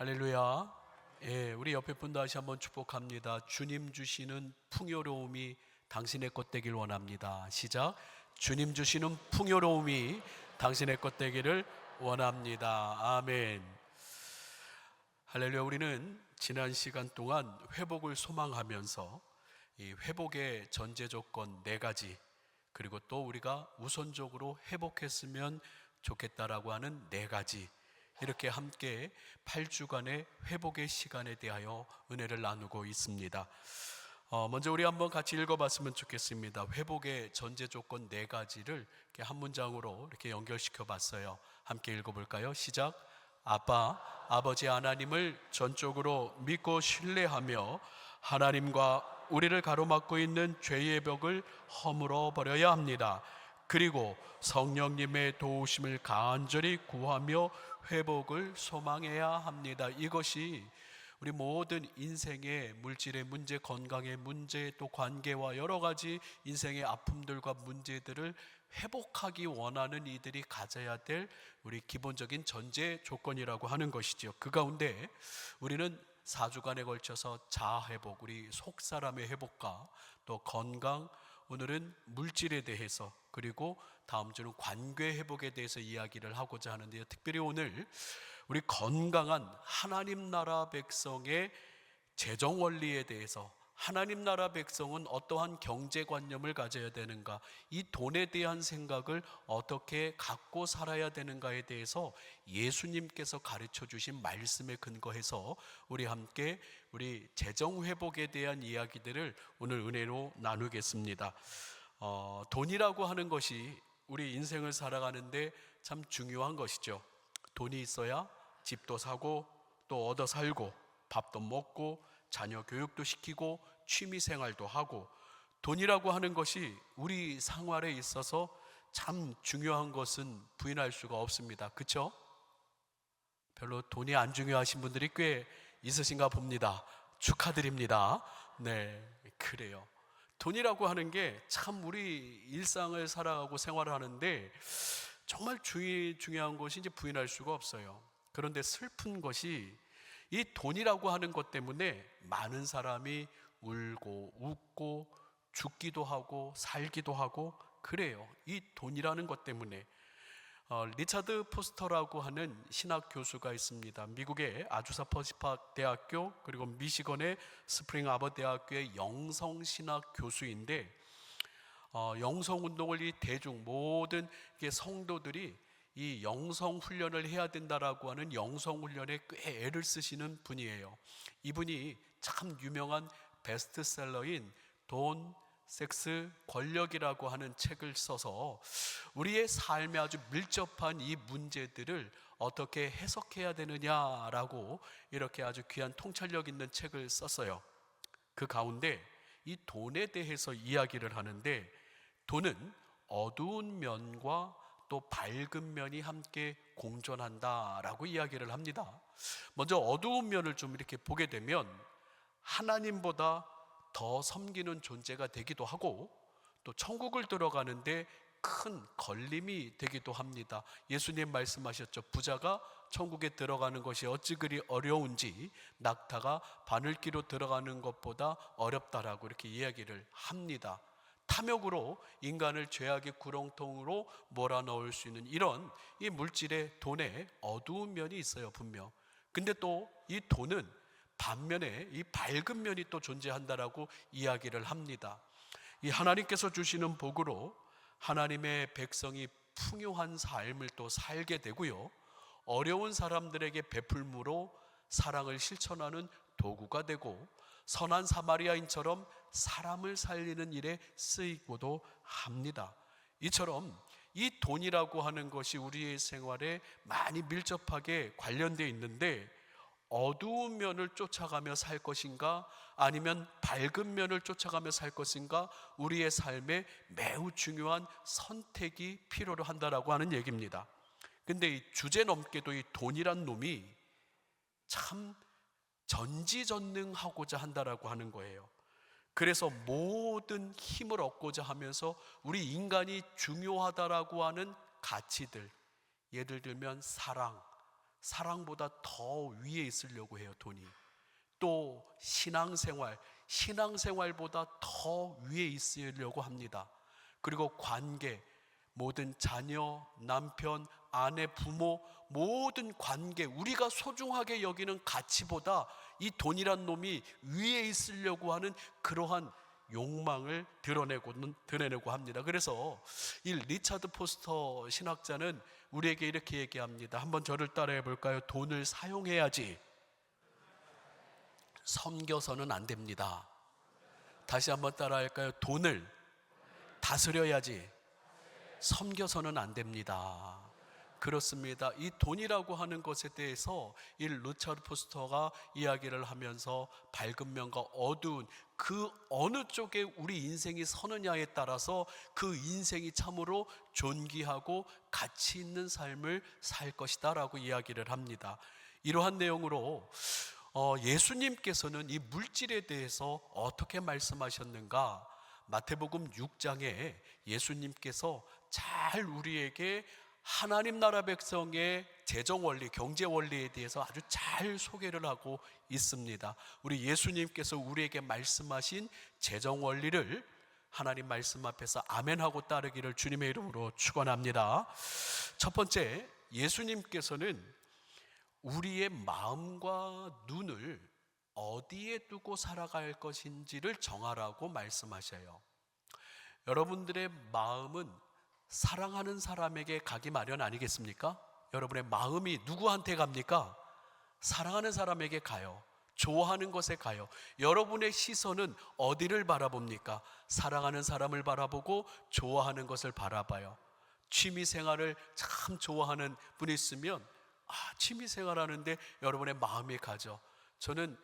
할렐루야. 예, 우리 옆에 분 다시 한번 축복합니다. 주님 주시는 풍요로움이 당신의 것 되길 원합니다. 시작. 주님 주시는 풍요로움이 당신의 것 되기를 원합니다. 아멘. 할렐루야. 우리는 지난 시간 동안 회복을 소망하면서 이 회복의 전제 조건 4가지, 그리고 또 우리가 우선적으로 회복했으면 좋겠다라고 하는 4가지, 이렇게 함께 8주간의 회복의 시간에 대하여 은혜를 나누고 있습니다. 먼저 우리 한번 같이 읽어봤으면 좋겠습니다. 회복의 전제 조건 4가지를 이렇게 한 문장으로 이렇게 연결시켜 봤어요. 함께 읽어볼까요? 시작. 아버지 하나님을 전적으로 믿고 신뢰하며 하나님과 우리를 가로막고 있는 죄의 벽을 허물어 버려야 합니다. 그리고 성령님의 도우심을 간절히 구하며 회복을 소망해야 합니다. 이것이 우리 모든 인생의 물질의 문제, 건강의 문제, 또 관계와 여러 가지 인생의 아픔들과 문제들을 회복하기 원하는 이들이 가져야 될 우리 기본적인 전제 조건이라고 하는 것이죠. 그 가운데 우리는 4주간에 걸쳐서 자아 회복, 우리 속 사람의 회복과 또 건강, 오늘은 물질에 대해서, 그리고 다음 주는 관계 회복에 대해서 이야기를 하고자 하는데요. 특별히 오늘 우리 건강한 하나님 나라 백성의 재정 원리에 대해서, 하나님 나라 백성은 어떠한 경제관념을 가져야 되는가, 이 돈에 대한 생각을 어떻게 갖고 살아야 되는가에 대해서 예수님께서 가르쳐 주신 말씀에 근거해서 우리 함께 우리 재정 회복에 대한 이야기들을 오늘 은혜로 나누겠습니다. 돈이라고 하는 것이 우리 인생을 살아가는데 참 중요한 것이죠. 돈이 있어야 집도 사고 또 얻어 살고 밥도 먹고 자녀 교육도 시키고 취미생활도 하고, 돈이라고 하는 것이 우리 생활에 있어서 참 중요한 것은 부인할 수가 없습니다. 그렇죠? 별로 돈이 안 중요하신 분들이 꽤 있으신가 봅니다. 축하드립니다. 네, 그래요. 돈이라고 하는 게 참 우리 일상을 살아가고 생활을 하는데 정말 중요한 것이 이제 부인할 수가 없어요. 그런데 슬픈 것이 이 돈이라고 하는 것 때문에 많은 사람이 울고 웃고 죽기도 하고 살기도 하고 그래요. 이 돈이라는 것 때문에. 리차드 포스터라고 하는 신학 교수가 있습니다. 미국의 아주사 퍼시팍 대학교, 그리고 미시건의 스프링 아버 대학교의 영성신학 교수인데, 영성운동을 이 대중 모든 성도들이 이 영성훈련을 해야 된다라고 하는 영성훈련에 꽤 애를 쓰시는 분이에요. 이분이 참 유명한 베스트셀러인 돈, 섹스, 권력이라고 하는 책을 써서 우리의 삶에 아주 밀접한 이 문제들을 어떻게 해석해야 되느냐라고 이렇게 아주 귀한 통찰력 있는 책을 썼어요. 그 가운데 이 돈에 대해서 이야기를 하는데, 돈은 어두운 면과 또 밝은 면이 함께 공존한다라고 이야기를 합니다. 먼저 어두운 면을 좀 이렇게 보게 되면 하나님보다 더 섬기는 존재가 되기도 하고, 또 천국을 들어가는데 큰 걸림이 되기도 합니다. 예수님 말씀하셨죠. 부자가 천국에 들어가는 것이 어찌 그리 어려운지 낙타가 바늘기로 들어가는 것보다 어렵다라고 이렇게 이야기를 합니다. 탐욕으로 인간을 죄악의 구렁텅으로 몰아넣을 수 있는 이런 이 물질의 돈에 어두운 면이 있어요, 분명. 근데 또 이 돈은 반면에 이 밝은 면이 또 존재한다라고 이야기를 합니다. 이 하나님께서 주시는 복으로 하나님의 백성이 풍요한 삶을 또 살게 되고요, 어려운 사람들에게 베풀므로 사랑을 실천하는 도구가 되고, 선한 사마리아인처럼 사람을 살리는 일에 쓰이고도 합니다. 이처럼 이 돈이라고 하는 것이 우리의 생활에 많이 밀접하게 관련되어 있는데, 어두운 면을 쫓아가며 살 것인가 아니면 밝은 면을 쫓아가며 살 것인가, 우리의 삶에 매우 중요한 선택이 필요로 한다라고 하는 얘기입니다. 근데 이 주제넘게도 이 돈이란 놈이 참 전지전능하고자 한다라고 하는 거예요. 그래서 모든 힘을 얻고자 하면서 우리 인간이 중요하다라고 하는 가치들, 예를 들면 사랑, 사랑보다 더 위에 있으려고 해요. 돈이. 또 신앙생활보다 더 위에 있으려고 합니다. 그리고 관계, 모든 자녀, 남편, 아내, 부모, 모든 관계, 우리가 소중하게 여기는 가치보다 이 돈이란 놈이 위에 있으려고 하는 그러한 욕망을 드러내고 합니다. 그래서 이 리차드 포스터 신학자는 우리에게 이렇게 얘기합니다. 한번 저를 따라해 볼까요? 돈을 사용해야지 섬겨서는 안 됩니다. 다시 한번 따라할까요? 돈을 다스려야지 섬겨서는 안 됩니다. 그렇습니다. 이 돈이라고 하는 것에 대해서 이 리차드 포스터가 이야기를 하면서 밝은 면과 어두운 그 어느 쪽에 우리 인생이 서느냐에 따라서 그 인생이 참으로 존귀하고 가치 있는 삶을 살 것이다 라고 이야기를 합니다. 이러한 내용으로 예수님께서는 이 물질에 대해서 어떻게 말씀하셨는가? 마태복음 6장에 예수님께서 잘 우리에게 하나님 나라 백성의 재정 원리, 경제 원리에 대해서 아주 잘 소개를 하고 있습니다. 우리 예수님께서 우리에게 말씀하신 재정 원리를 하나님 말씀 앞에서 아멘하고 따르기를 주님의 이름으로 축원합니다. 첫 번째, 예수님께서는 우리의 마음과 눈을 어디에 두고 살아갈 것인지를 정하라고 말씀하셔요. 여러분들의 마음은 사랑하는 사람에게 가기 마련 아니겠습니까? 여러분의 마음이 누구한테 갑니까? 사랑하는 사람에게 가요. 좋아하는 것에 가요. 여러분의 시선은 어디를 바라봅니까? 사랑하는 사람을 바라보고 좋아하는 것을 바라봐요. 취미생활을 참 좋아하는 분이 있으면 취미생활 하는데 여러분의 마음이 가죠. 저는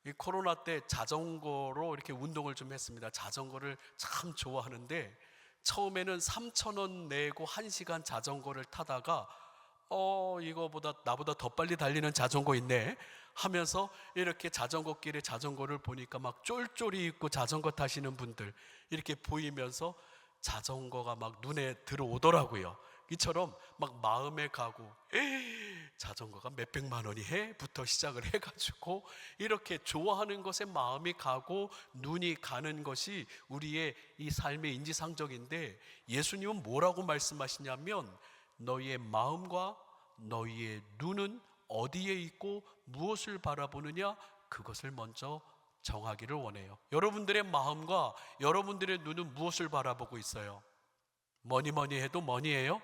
이 코로나 때 자전거로 이렇게 운동을 좀 했습니다. 자전거를 참 좋아하는데 처음에는 3,000원 내고 1시간 자전거를 타다가 이거보다 나보다 더 빨리 달리는 자전거 있네 하면서 이렇게 자전거길에 자전거를 보니까 막 쫄쫄이 입고 자전거 타시는 분들 이렇게 보이면서 자전거가 막 눈에 들어오더라고요. 이처럼 막 마음에 가고 자전거가 몇백만 원이 부터 시작을 해가지고 이렇게 좋아하는 것에 마음이 가고 눈이 가는 것이 우리의 이 삶의 인지상정인데, 예수님은 뭐라고 말씀하시냐면 너희의 마음과 너희의 눈은 어디에 있고 무엇을 바라보느냐, 그것을 먼저 정하기를 원해요. 여러분들의 마음과 여러분들의 눈은 무엇을 바라보고 있어요? 뭐니 해도 뭐니예요?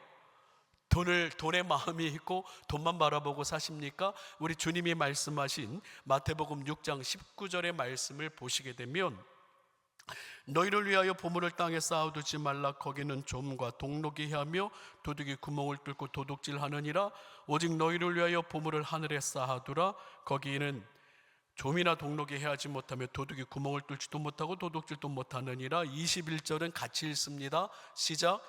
돈의 마음이 있고 돈만 바라보고 사십니까? 우리 주님이 말씀하신 마태복음 6장 19절의 말씀을 보시게 되면 너희를 위하여 보물을 땅에 쌓아두지 말라. 거기는 좀과 동록이 하며 도둑이 구멍을 뚫고 도둑질하느니라. 오직 너희를 위하여 보물을 하늘에 쌓아두라. 거기는 좀이나 동록이 해하지 못하며 도둑이 구멍을 뚫지도 못하고 도둑질도 못하느니라. 21절은 같이 읽습니다. 시작.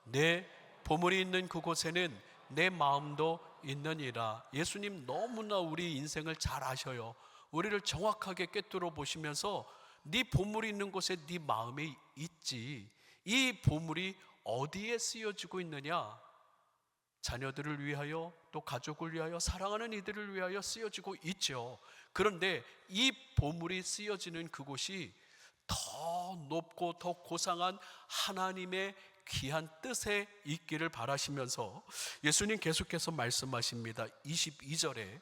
내 보물이 있는 그곳에는 내 마음도 있느니라. 예수님 너무나 우리 인생을 잘 아셔요. 우리를 정확하게 꿰뚫어 보시면서 네 보물이 있는 곳에 네 마음이 있지. 이 보물이 어디에 쓰여지고 있느냐? 자녀들을 위하여, 또 가족을 위하여, 사랑하는 이들을 위하여 쓰여지고 있죠. 그런데 이 보물이 쓰여지는 그곳이 더 높고 더 고상한 하나님의 귀한 뜻에 있기를 바라시면서 예수님 계속해서 말씀하십니다. 22절에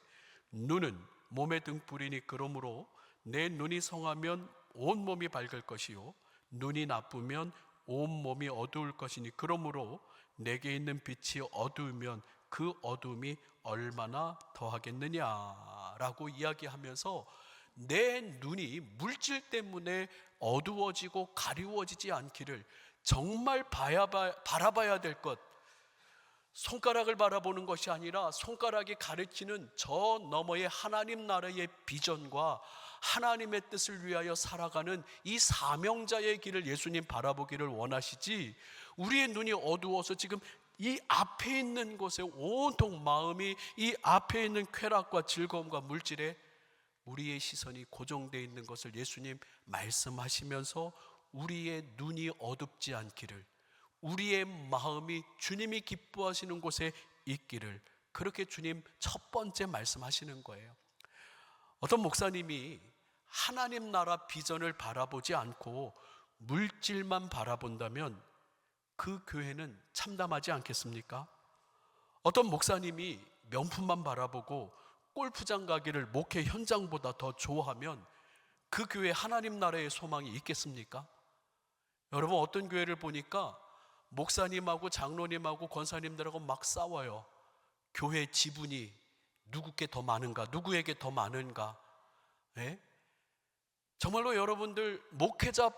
눈은 몸의 등불이니 그러므로 내 눈이 성하면 온몸이 밝을 것이요 눈이 나쁘면 온몸이 어두울 것이니 그러므로 내게 있는 빛이 어두우면 그 어두움이 얼마나 더하겠느냐라고 이야기하면서 내 눈이 물질 때문에 어두워지고 가리워지지 않기를 정말 바라봐야 될 것, 손가락을 바라보는 것이 아니라 손가락이 가르치는 저 너머의 하나님 나라의 비전과 하나님의 뜻을 위하여 살아가는 이 사명자의 길을 예수님 바라보기를 원하시지, 우리의 눈이 어두워서 지금 이 앞에 있는 곳에 온통 마음이 이 앞에 있는 쾌락과 즐거움과 물질에 우리의 시선이 고정되어 있는 것을 예수님 말씀하시면서 우리의 눈이 어둡지 않기를, 우리의 마음이 주님이 기뻐하시는 곳에 있기를 그렇게 주님 첫 번째 말씀하시는 거예요. 어떤 목사님이 하나님 나라 비전을 바라보지 않고 물질만 바라본다면 그 교회는 참담하지 않겠습니까? 어떤 목사님이 명품만 바라보고 골프장 가기를 목회 현장보다 더 좋아하면 그 교회 하나님 나라의 소망이 있겠습니까? 여러분, 어떤 교회를 보니까 목사님하고 장로님하고 권사님들하고 막 싸워요. 교회 지분이 누구께 더 많은가, 누구에게 더 많은가. 예? 정말로 여러분들,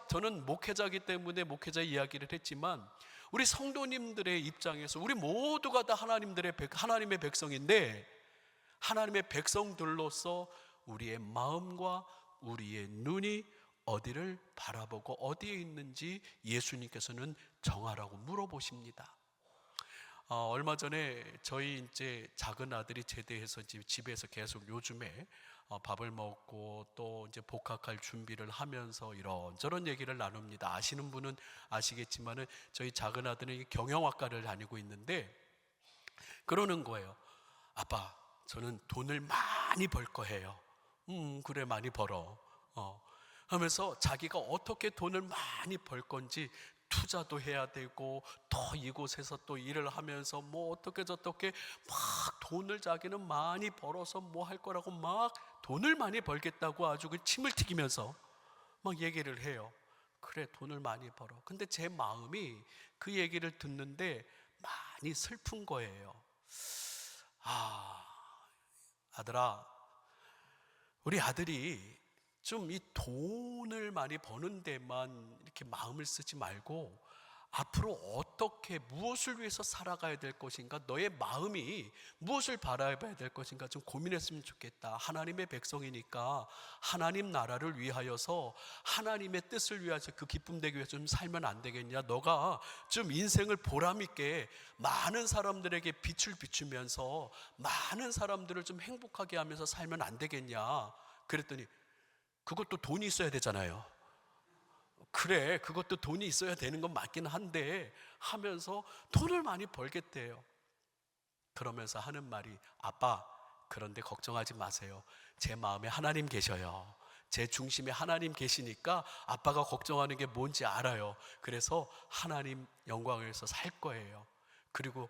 저는 목회자이기 때문에 목회자 이야기를 했지만 우리 성도님들의 입장에서 우리 모두가 다 하나님의 백성인데, 하나님의 백성들로서 우리의 마음과 우리의 눈이 어디를 바라보고 어디에 있는지 예수님께서는 정하라고 물어보십니다. 얼마 전에 저희 이제 작은 아들이 제대해서 집에서 계속 요즘에 밥을 먹고 또 이제 복학할 준비를 하면서 이런저런 얘기를 나눕니다. 아시는 분은 아시겠지만은 저희 작은 아들은 경영학과를 다니고 있는데 그러는 거예요. 아빠, 저는 돈을 많이 벌 거예요. 그래, 많이 벌어. 하면서 자기가 어떻게 돈을 많이 벌 건지 투자도 해야 되고 또 이곳에서 또 일을 하면서 뭐 어떻게 저떻게 막 돈을 자기는 많이 벌어서 뭐 할 거라고 막 돈을 많이 벌겠다고 아주 그 침을 튀기면서 막 얘기를 해요. 그래, 돈을 많이 벌어. 근데 제 마음이 그 얘기를 듣는데 많이 슬픈 거예요. 아들아, 우리 아들이 좀 이 돈을 많이 버는 데만 이렇게 마음을 쓰지 말고 앞으로 어떻게 무엇을 위해서 살아가야 될 것인가, 너의 마음이 무엇을 바라봐야 될 것인가 좀 고민했으면 좋겠다. 하나님의 백성이니까 하나님 나라를 위하여서 하나님의 뜻을 위해서 그 기쁨 되기 위해서 좀 살면 안 되겠냐. 너가 좀 인생을 보람 있게 많은 사람들에게 빛을 비추면서 많은 사람들을 좀 행복하게 하면서 살면 안 되겠냐. 그랬더니 그것도 돈이 있어야 되잖아요. 그래, 그것도 돈이 있어야 되는 건 맞긴 한데 하면서 돈을 많이 벌겠대요. 그러면서 하는 말이, 아빠, 그런데 걱정하지 마세요. 제 마음에 하나님 계셔요. 제 중심에 하나님 계시니까 아빠가 걱정하는 게 뭔지 알아요. 그래서 하나님 영광을 위해서 살 거예요. 그리고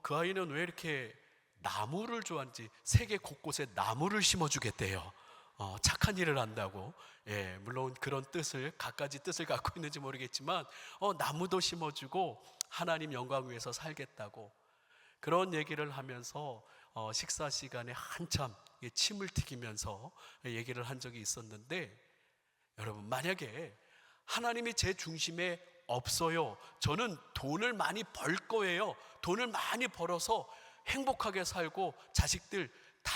그 아이는 왜 이렇게 나무를 좋아하는지 세계 곳곳에 나무를 심어주겠대요. 착한 일을 한다고. 예, 물론 그런 갖가지 뜻을 갖고 있는지 모르겠지만 나무도 심어주고 하나님 영광 위해서 살겠다고 그런 얘기를 하면서 식사 시간에 한참 침을 튀기면서 얘기를 한 적이 있었는데, 여러분, 만약에 하나님이 제 중심에 없어요, 저는 돈을 많이 벌 거예요, 돈을 많이 벌어서 행복하게 살고 자식들 다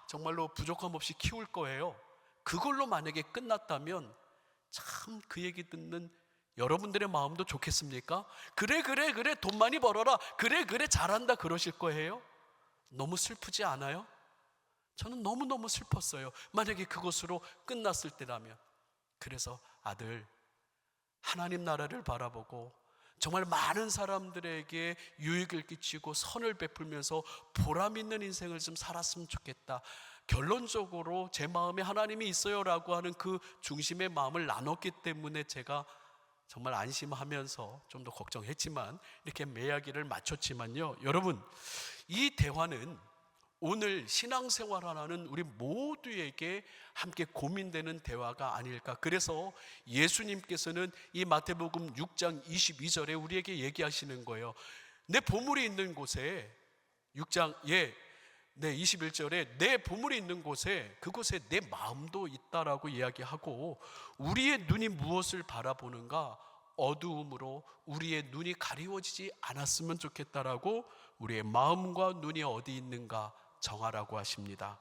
정말로 부족함 없이 키울 거예요, 그걸로 만약에 끝났다면 참 그 얘기 듣는 여러분들의 마음도 좋겠습니까? 그래 돈 많이 벌어라, 그래 잘한다 그러실 거예요? 너무 슬프지 않아요? 저는 너무너무 슬펐어요. 만약에 그것으로 끝났을 때라면. 그래서 아들, 하나님 나라를 바라보고 정말 많은 사람들에게 유익을 끼치고 선을 베풀면서 보람 있는 인생을 좀 살았으면 좋겠다. 결론적으로 제 마음에 하나님이 있어요 라고 하는 그 중심의 마음을 나눴기 때문에 제가 정말 안심하면서 좀 더 걱정했지만 이렇게 이야기를 마쳤지만요, 여러분, 이 대화는 오늘 신앙생활하는 우리 모두에게 함께 고민되는 대화가 아닐까. 그래서 예수님께서는 이 마태복음 6장 22절에 우리에게 얘기하시는 거예요. 내 보물이 있는 곳에 21절에 내 보물이 있는 곳에, 그곳에 내 마음도 있다라고 이야기하고, 우리의 눈이 무엇을 바라보는가, 어두움으로 우리의 눈이 가리워지지 않았으면 좋겠다라고 우리의 마음과 눈이 어디 있는가 정하라고 하십니다.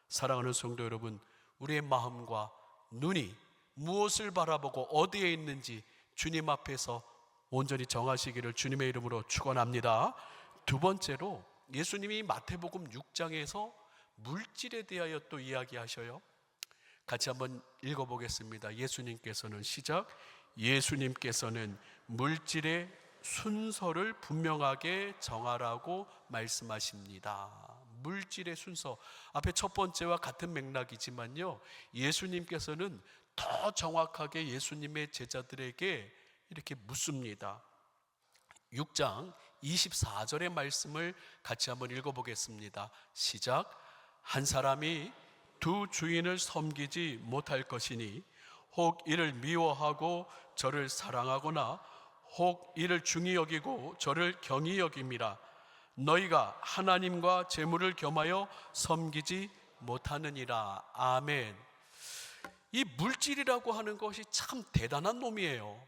사랑하는 성도 여러분, 우리의 마음과 눈이 무엇을 바라보고 어디에 있는지 주님 앞에서 온전히 정하시기를 주님의 이름으로 축원합니다. 두 번째로 예수님이 마태복음 6장에서 물질에 대하여 또 이야기하셔요. 같이 한번 읽어보겠습니다. 예수님께서는 시작. 예수님께서는 물질의 순서를 분명하게 정하라고 말씀하십니다. 물질의 순서, 앞에 첫 번째와 같은 맥락이지만요, 예수님께서는 더 정확하게 예수님의 제자들에게 이렇게 묻습니다. 6장 24절의 말씀을 같이 한번 읽어보겠습니다. 시작. 한 사람이 두 주인을 섬기지 못할 것이니 혹 이를 미워하고 저를 사랑하거나 혹 이를 중히 여기고 저를 경히 여김이라. 너희가 하나님과 재물을 겸하여 섬기지 못하느니라. 아멘. 이 물질이라고 하는 것이 참 대단한 놈이에요.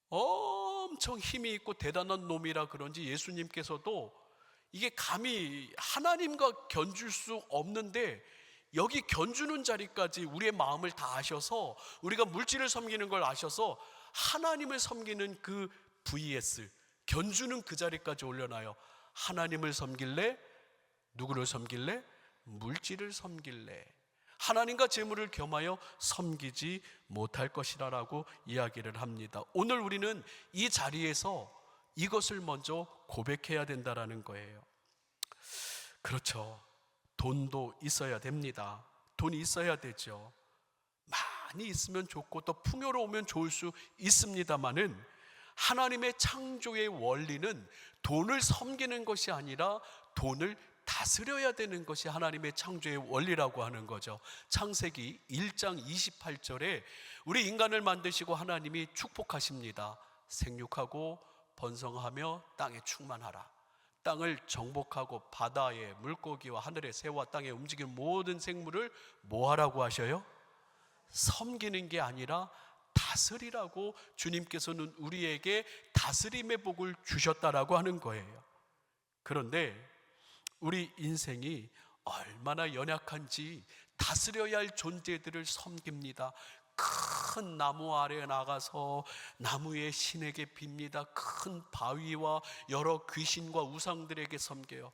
엄청 힘이 있고 대단한 놈이라 그런지 예수님께서도 이게 감히 하나님과 견줄 수 없는데 여기 견주는 자리까지 우리의 마음을 다 아셔서, 우리가 물질을 섬기는 걸 아셔서 하나님을 섬기는 그 vs 견주는 그 자리까지 올려놔요. 하나님을 섬길래? 누구를 섬길래? 물질을 섬길래? 하나님과 재물을 겸하여 섬기지 못할 것이라고 이야기를 합니다. 오늘 우리는 이 자리에서 이것을 먼저 고백해야 된다라는 거예요. 그렇죠. 돈도 있어야 됩니다. 돈이 있어야 되죠. 많이 있으면 좋고 또 풍요로우면 좋을 수 있습니다만은 하나님의 창조의 원리는 돈을 섬기는 것이 아니라 돈을 다스려야 되는 것이 하나님의 창조의 원리라고 하는 거죠. 창세기 1장 28절에 우리 인간을 만드시고 하나님이 축복하십니다. 생육하고 번성하며 땅에 충만하라. 땅을 정복하고 바다의 물고기와 하늘의 새와 땅에 움직이는 모든 생물을 뭐 하라고 하셔요? 섬기는 게 아니라 다스리라고 주님께서는 우리에게 다스림의 복을 주셨다라고 하는 거예요. 그런데 우리 인생이 얼마나 연약한지 다스려야 할 존재들을 섬깁니다. 큰 나무 아래에 나가서 나무의 신에게 빕니다. 큰 바위와 여러 귀신과 우상들에게 섬겨요.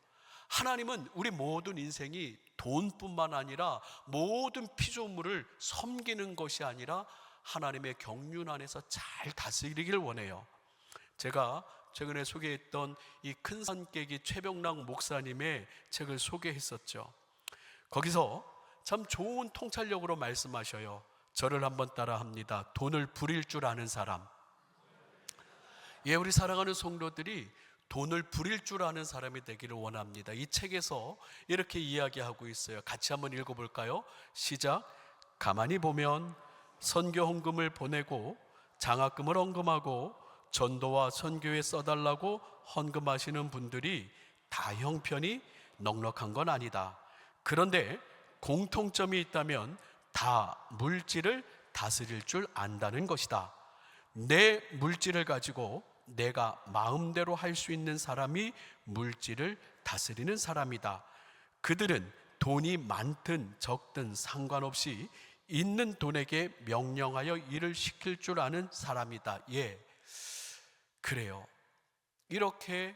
하나님은 우리 모든 인생이 돈뿐만 아니라 모든 피조물을 섬기는 것이 아니라 하나님의 경륜 안에서 잘 다스리길 원해요. 제가 최근에 소개했던 이 큰 산깨기 최병락 목사님의 책을 소개했었죠. 거기서 참 좋은 통찰력으로 말씀하셔요. 저를 한번 따라 합니다. 돈을 부릴 줄 아는 사람. 예, 우리 사랑하는 성도들이 돈을 부릴 줄 아는 사람이 되기를 원합니다. 이 책에서 이렇게 이야기하고 있어요. 같이 한번 읽어볼까요? 시작. 가만히 보면 선교 헌금을 보내고 장학금을 헌금하고 전도와 선교에 써달라고 헌금하시는 분들이 다 형편이 넉넉한 건 아니다. 그런데 공통점이 있다면 다 물질을 다스릴 줄 안다는 것이다. 내 물질을 가지고 내가 마음대로 할 수 있는 사람이 물질을 다스리는 사람이다. 그들은 돈이 많든 적든 상관없이 있는 돈에게 명령하여 일을 시킬 줄 아는 사람이다. 예, 그래요. 이렇게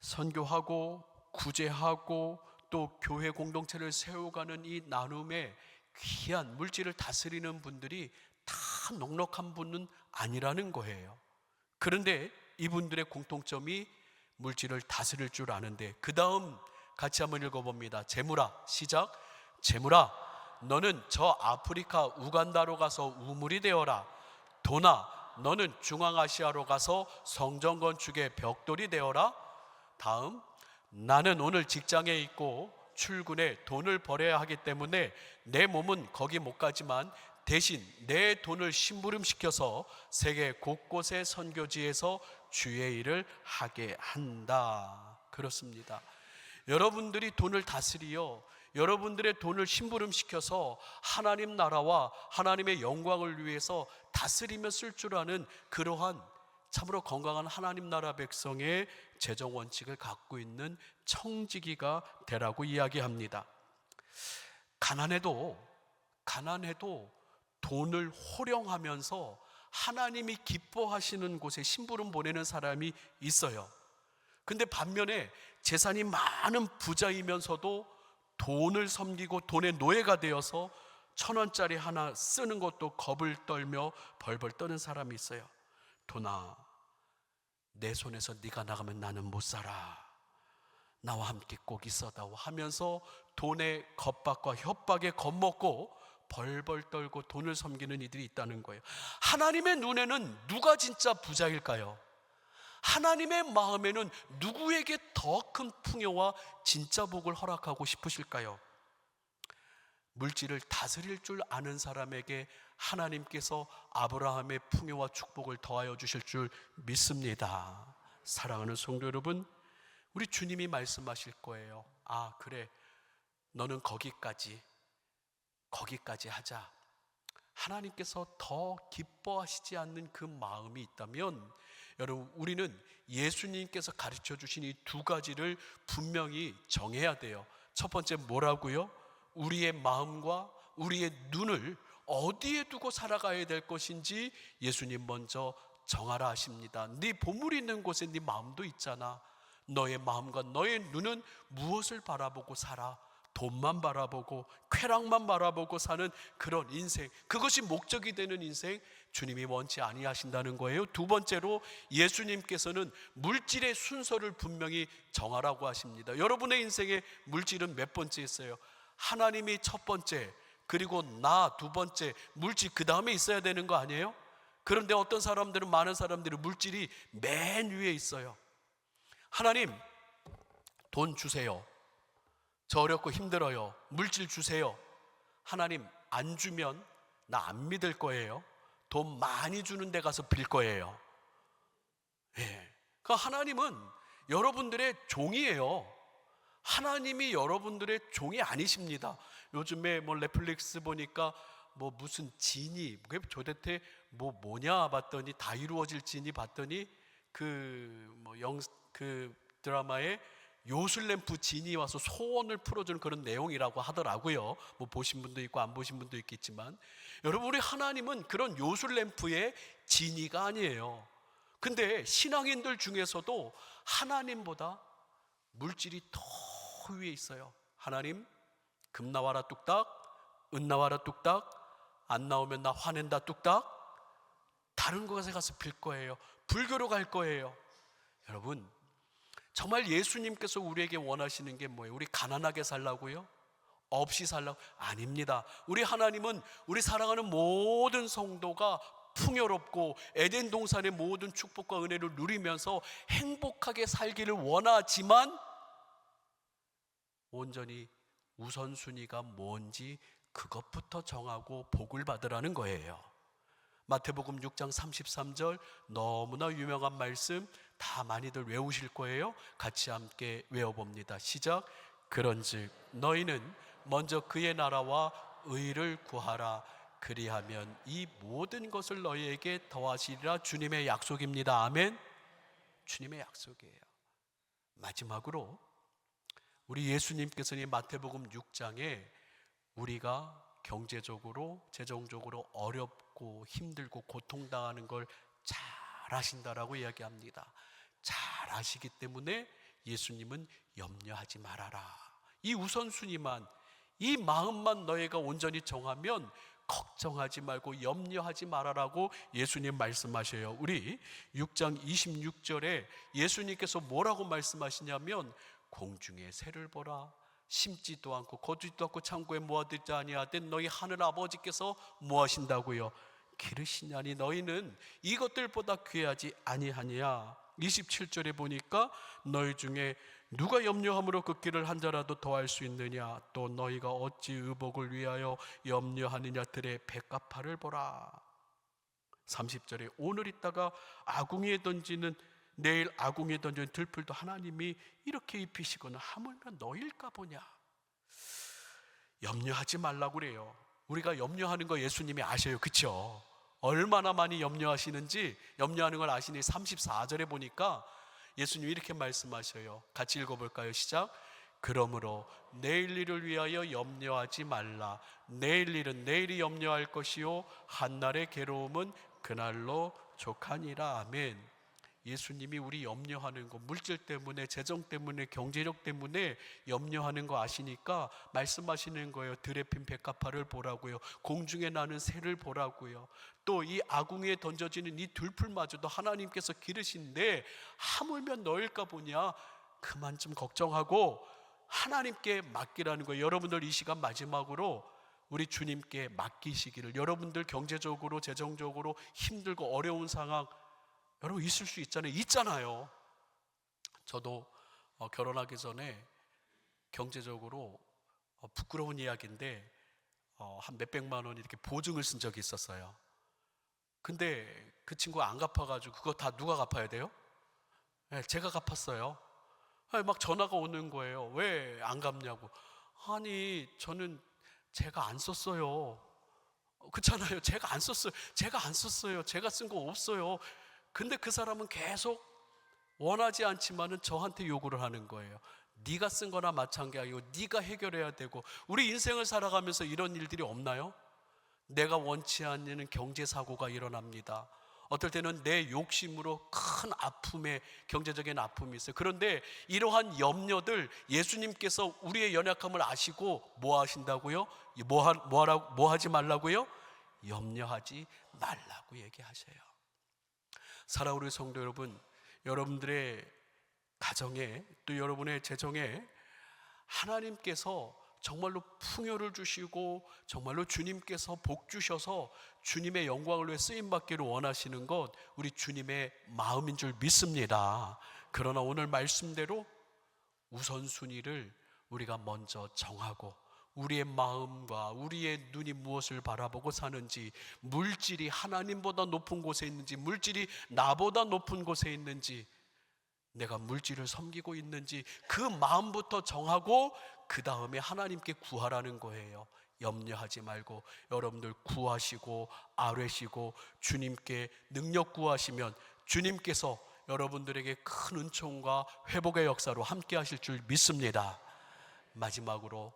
선교하고 구제하고 또 교회 공동체를 세워가는 이 나눔에 귀한 물질을 다스리는 분들이 다 넉넉한 분은 아니라는 거예요. 그런데 이분들의 공통점이 물질을 다스릴 줄 아는데, 그 다음 같이 한번 읽어봅니다. 재물아, 시작. 재물아, 너는 저 아프리카 우간다로 가서 우물이 되어라. 돈아, 너는 중앙아시아로 가서 성전 건축의 벽돌이 되어라. 다음, 나는 오늘 직장에 있고 출근에 돈을 벌어야 하기 때문에 내 몸은 거기 못 가지만 대신 내 돈을 심부름시켜서 세계 곳곳의 선교지에서 주의 일을 하게 한다. 그렇습니다. 여러분들이 돈을 다스리어 여러분들의 돈을 심부름시켜서 하나님 나라와 하나님의 영광을 위해서 다스리며 쓸 줄 아는 그러한 참으로 건강한 하나님 나라 백성의 재정 원칙을 갖고 있는 청지기가 되라고 이야기합니다. 가난해도 돈을 호령하면서 하나님이 기뻐하시는 곳에 심부름 보내는 사람이 있어요. 근데 반면에 재산이 많은 부자이면서도 돈을 섬기고 돈의 노예가 되어서 1,000원짜리 하나 쓰는 것도 겁을 떨며 벌벌 떠는 사람이 있어요. 돈아, 내 손에서 네가 나가면 나는 못 살아. 나와 함께 꼭 있어다오 하면서 돈의 겁박과 협박에 겁먹고 벌벌 떨고 돈을 섬기는 이들이 있다는 거예요. 하나님의 눈에는 누가 진짜 부자일까요? 하나님의 마음에는 누구에게 더 큰 풍요와 진짜 복을 허락하고 싶으실까요? 물질을 다스릴 줄 아는 사람에게 하나님께서 아브라함의 풍요와 축복을 더하여 주실 줄 믿습니다. 사랑하는 성도 여러분, 우리 주님이 말씀하실 거예요. 아, 그래, 너는 거기까지 하자. 하나님께서 더 기뻐하시지 않는 그 마음이 있다면, 여러분, 우리는 예수님께서 가르쳐 주신 이 두 가지를 분명히 정해야 돼요. 첫 번째 뭐라고요? 우리의 마음과 우리의 눈을 어디에 두고 살아가야 될 것인지 예수님 먼저 정하라 하십니다. 네 보물이 있는 곳에 네 마음도 있잖아. 너의 마음과 너의 눈은 무엇을 바라보고 살아? 돈만 바라보고 쾌락만 바라보고 사는 그런 인생, 그것이 목적이 되는 인생, 주님이 원치 아니하신다는 거예요. 두 번째로 예수님께서는 물질의 순서를 분명히 정하라고 하십니다. 여러분의 인생에 물질은 몇 번째 있어요? 하나님이 첫 번째, 그리고 나 두 번째, 물질 그 다음에 있어야 되는 거 아니에요? 그런데 어떤 사람들은, 많은 사람들이 물질이 맨 위에 있어요. 하나님, 돈 주세요. 저 어렵고 힘들어요. 물질 주세요. 하나님, 안 주면 나 안 믿을 거예요. 돈 많이 주는 데 가서 빌 거예요. 예. 그러니까 하나님은 여러분들의 종이에요. 하나님이 여러분들의 종이 아니십니다. 요즘에 뭐 넷플릭스 보니까 뭐 무슨 진이, 그게 도대체 뭐냐 봤더니, 다 이루어질 진이 봤더니 그 드라마에 요술램프 진이 와서 소원을 풀어주는 그런 내용이라고 하더라고요. 뭐 보신 분도 있고 안 보신 분도 있겠지만, 여러분, 우리 하나님은 그런 요술램프의 진이가 아니에요. 근데 신앙인들 중에서도 하나님보다 물질이 더 위에 있어요. 하나님, 금 나와라 뚝딱, 은 나와라 뚝딱, 안 나오면 나 화낸다 뚝딱. 다른 곳에 가서 빌 거예요. 불교로 갈 거예요. 여러분, 정말 예수님께서 우리에게 원하시는 게 뭐예요? 우리 가난하게 살라고요? 없이 살라고? 아닙니다. 우리 하나님은 우리 사랑하는 모든 성도가 풍요롭고 에덴 동산의 모든 축복과 은혜를 누리면서 행복하게 살기를 원하지만, 온전히 우선순위가 뭔지 그것부터 정하고 복을 받으라는 거예요. 마태복음 6장 33절, 너무나 유명한 말씀, 다 많이들 외우실 거예요. 같이 함께 외워봅니다. 시작. 그런즉 너희는 먼저 그의 나라와 의를 구하라. 그리하면 이 모든 것을 너희에게 더하시리라. 주님의 약속입니다. 아멘. 주님의 약속이에요. 마지막으로 우리 예수님께서는 마태복음 6장에 우리가 경제적으로, 재정적으로 어렵고 힘들고 고통당하는 걸 잘 아신다라고 이야기합니다. 잘 아시기 때문에 예수님은 염려하지 말아라. 이 우선순위만, 이 마음만 너희가 온전히 정하면 걱정하지 말고 염려하지 말아라고 예수님 말씀하셔요. 우리 6장 26절에 예수님께서 뭐라고 말씀하시냐면, 공중의 새를 보라. 심지도 않고 거두지도 않고 창고에 모아두지 아니하되 너희 하늘 아버지께서 뭐 하신다고요? 기르시냐니 너희는 이것들보다 귀하지 아니하냐. 27절에 보니까 너희 중에 누가 염려함으로 그 길을 한 자라도 더할 수 있느냐. 또 너희가 어찌 의복을 위하여 염려하느냐. 들의 백합화를 보라. 30절에 오늘 있다가 아궁이에 던지는, 내일 아궁이에 던지는 들풀도 하나님이 이렇게 입히시거나 하물며 너일까 보냐. 염려하지 말라고 그래요. 우리가 염려하는 거 예수님이 아셔요. 그렇죠? 얼마나 많이 염려하시는지, 염려하는 걸 아시니 34절에 보니까 예수님이 이렇게 말씀하셔요. 같이 읽어볼까요? 시작. 그러므로 내일 일을 위하여 염려하지 말라. 내일 일은 내일이 염려할 것이요 한날의 괴로움은 그날로 족하니라. 아멘. 예수님이 우리 염려하는 거, 물질 때문에, 재정 때문에, 경제력 때문에 염려하는 거 아시니까 말씀하시는 거예요. 들에 핀 백합화를 보라고요. 공중에 나는 새를 보라고요. 또 이 아궁이에 던져지는 이 들풀마저도 하나님께서 기르신데 하물며 너일까 보냐. 그만 좀 걱정하고 하나님께 맡기라는 거예요. 여러분들 이 시간 마지막으로 우리 주님께 맡기시기를. 여러분들 경제적으로, 재정적으로 힘들고 어려운 상황 여러분 있을 수 있잖아요. 저도 결혼하기 전에 경제적으로 부끄러운 이야기인데 한 몇백만 원 이렇게 보증을 쓴 적이 있었어요. 근데 그 친구가 안 갚아가지고 그거 다 누가 갚아야 돼요? 네, 제가 갚았어요. 막 전화가 오는 거예요. 왜 안 갚냐고. 아니 저는 제가 안 썼어요. 그렇잖아요. 제가 안 썼어요. 제가 쓴 거 없어요. 근데 그 사람은 계속 원하지 않지만은 저한테 요구를 하는 거예요. 네가 쓴 거나 마찬가지고 네가 해결해야 되고. 우리 인생을 살아가면서 이런 일들이 없나요? 내가 원치 않는 경제사고가 일어납니다. 어떨 때는 내 욕심으로 큰 아픔에, 경제적인 아픔이 있어요. 그런데 이러한 염려들 예수님께서 우리의 연약함을 아시고 뭐 하신다고요? 뭐 하지 말라고요? 염려하지 말라고 얘기하셔요. 사랑하는 성도 여러분, 여러분들의 가정에 또 여러분의 재정에 하나님께서 정말로 풍요를 주시고 정말로 주님께서 복 주셔서 주님의 영광을 위해 쓰임받기를 원하시는 것 우리 주님의 마음인 줄 믿습니다. 그러나 오늘 말씀대로 우선순위를 우리가 먼저 정하고 우리의 마음과 우리의 눈이 무엇을 바라보고 사는지, 물질이 하나님보다 높은 곳에 있는지, 물질이 나보다 높은 곳에 있는지, 내가 물질을 섬기고 있는지 그 마음부터 정하고 그 다음에 하나님께 구하라는 거예요. 염려하지 말고 여러분들 구하시고 아뢰시고 주님께 능력 구하시면 주님께서 여러분들에게 큰 은총과 회복의 역사로 함께 하실 줄 믿습니다. 마지막으로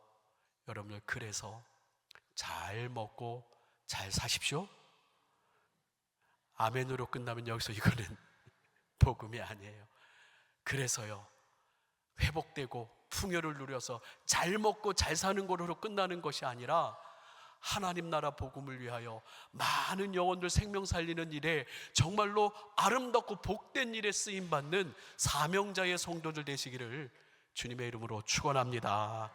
여러분들 그래서 잘 먹고 잘 사십시오. 아멘으로 끝나면 여기서 이거는 복음이 아니에요. 그래서요, 회복되고 풍요를 누려서 잘 먹고 잘 사는 것으로 끝나는 것이 아니라 하나님 나라 복음을 위하여 많은 영혼들 생명 살리는 일에 정말로 아름답고 복된 일에 쓰임받는 사명자의 성도들 되시기를 주님의 이름으로 축원합니다.